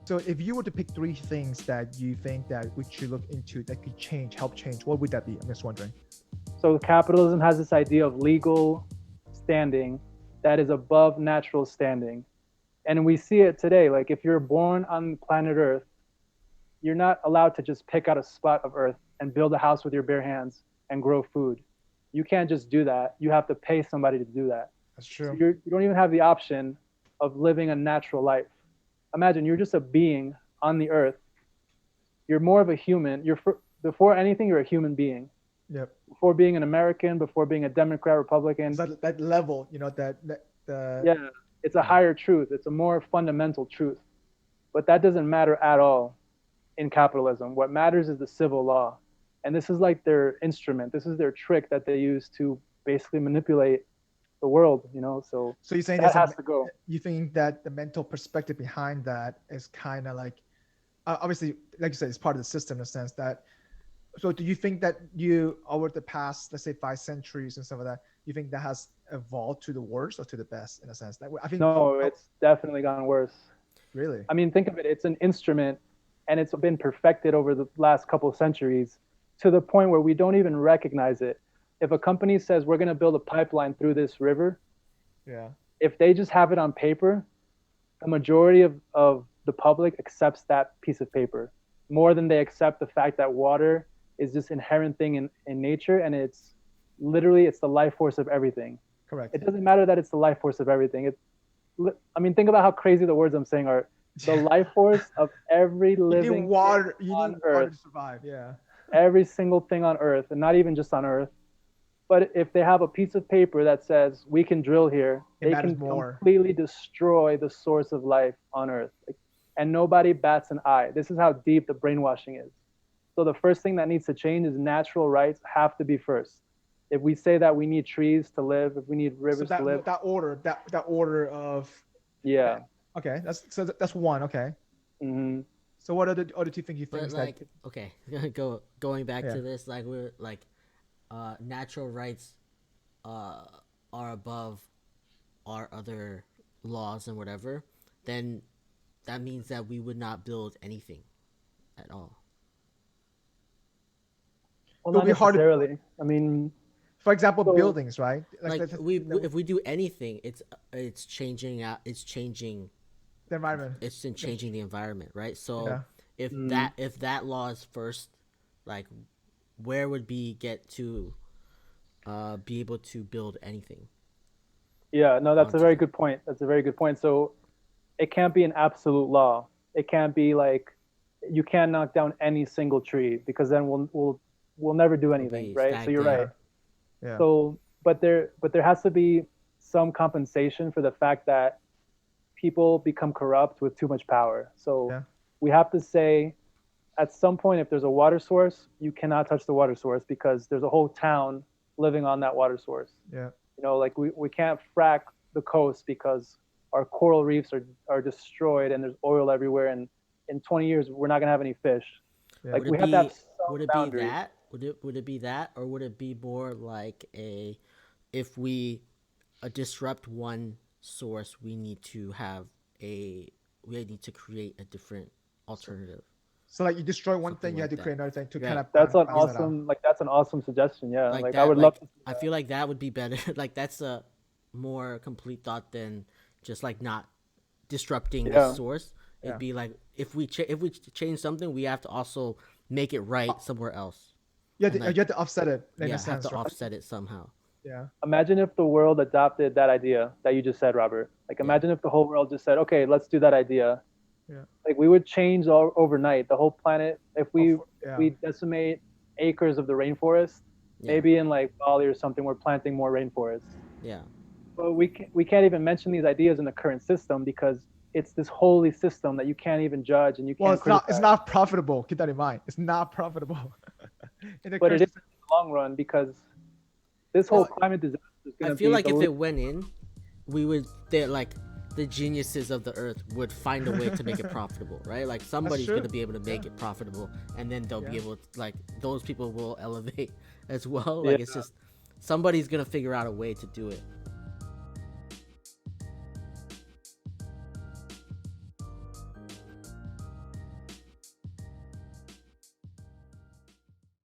So if you were to pick three things that you think that we should look into that could help change, what would that be? I'm just wondering. So capitalism has this idea of legal standing that is above natural standing. And we see it today. Like if you're born on planet Earth, you're not allowed to just pick out a spot of Earth and build a house with your bare hands and grow food. You can't just do that. You have to pay somebody to do that. That's So true. you don't even have the option of living a natural life. Imagine you're just a being on the Earth. You're more of a human. Before anything, you're a human being. Yep. Before being an American, before being a Democrat, Republican. So that level, the Yeah, it's a higher truth. It's a more fundamental truth. But that doesn't matter at all in capitalism. What matters is the civil law. And this is like their instrument. This is their trick that they use to basically manipulate the world, So So you're saying that has to go. You think that the mental perspective behind that is kind of like, obviously, like you said, it's part of the system in the sense that. So do you think that over the past, let's say 5 centuries and stuff like that, you think that has evolved to the worst or to the best in a sense? I think No, it's definitely gotten worse. Really. I mean, think of it. It's an instrument, and it's been perfected over the last couple of centuries to the point where we don't even recognize it. If a company says we're going to build a pipeline through this river, yeah, if they just have it on paper, the majority of the public accepts that piece of paper more than they accept the fact that water is this inherent thing in nature, and it's the life force of everything. Correct. It doesn't matter that it's the life force of everything. Think about how crazy the words I'm saying are. The life force of every living you need water to survive. Yeah. Every single thing on Earth, and not even just on Earth. But if they have a piece of paper that says we can drill here, they can completely destroy the source of life on Earth. And nobody bats an eye. This is how deep the brainwashing is. So the first thing that needs to change is natural rights have to be first. If we say that we need trees to live, if we need rivers to live, that order of yeah. Okay, that's one. Okay. Mm-hmm. So what other two things you think? Like okay, going back to this, like we're like, natural rights, are above our other laws and whatever. Then that means that we would not build anything at all. Well, not necessarily. I mean, for example, buildings, right? If we do anything, it's changing the environment. It's changing the environment, right? So if that law is first, like, where would we get to be able to build anything? Yeah, no, that's a very good point. So it can't be an absolute law. It can't be like you can't knock down any single tree, because then we'll never do anything, right? So you're right. Yeah. So, but there has to be some compensation for the fact that people become corrupt with too much power. So we have to say, at some point, if there's a water source, you cannot touch the water source because there's a whole town living on that water source. Yeah. Like we can't frack the coast because our coral reefs are destroyed and there's oil everywhere, and in 20 years we're not gonna have any fish. Yeah. Like we have to have some boundaries. Would it be that, or would it be more like if we disrupt one source, we need to create a different alternative. So like you destroy one thing, you have to create another thing to kind of. That's an awesome suggestion. Yeah, like I would love to. I feel like that would be better. Like that's a more complete thought than just like not disrupting the source. It'd be like if we change something, we have to also make it right somewhere else. You have to offset it. Have to offset it somehow. Yeah. Imagine if the world adopted that idea that you just said, Robert. Like imagine if the whole world just said, okay, let's do that idea. Yeah. Like we would change overnight the whole planet if we decimate acres of the rainforest. Maybe in like Bali or something, we're planting more rainforests. Yeah. But we can't even mention these ideas in the current system because it's this holy system that you can't even judge and you can't. Well, it's not profitable. Keep that in mind. It's not profitable. But it is in the long run because this whole climate disaster is going to be. I feel like if it went in, the geniuses of the earth would find a way to make it profitable, right? Like somebody's going to be able to make it profitable, and then they'll be able to, like, those people will elevate as well. Like it's just somebody's going to figure out a way to do it.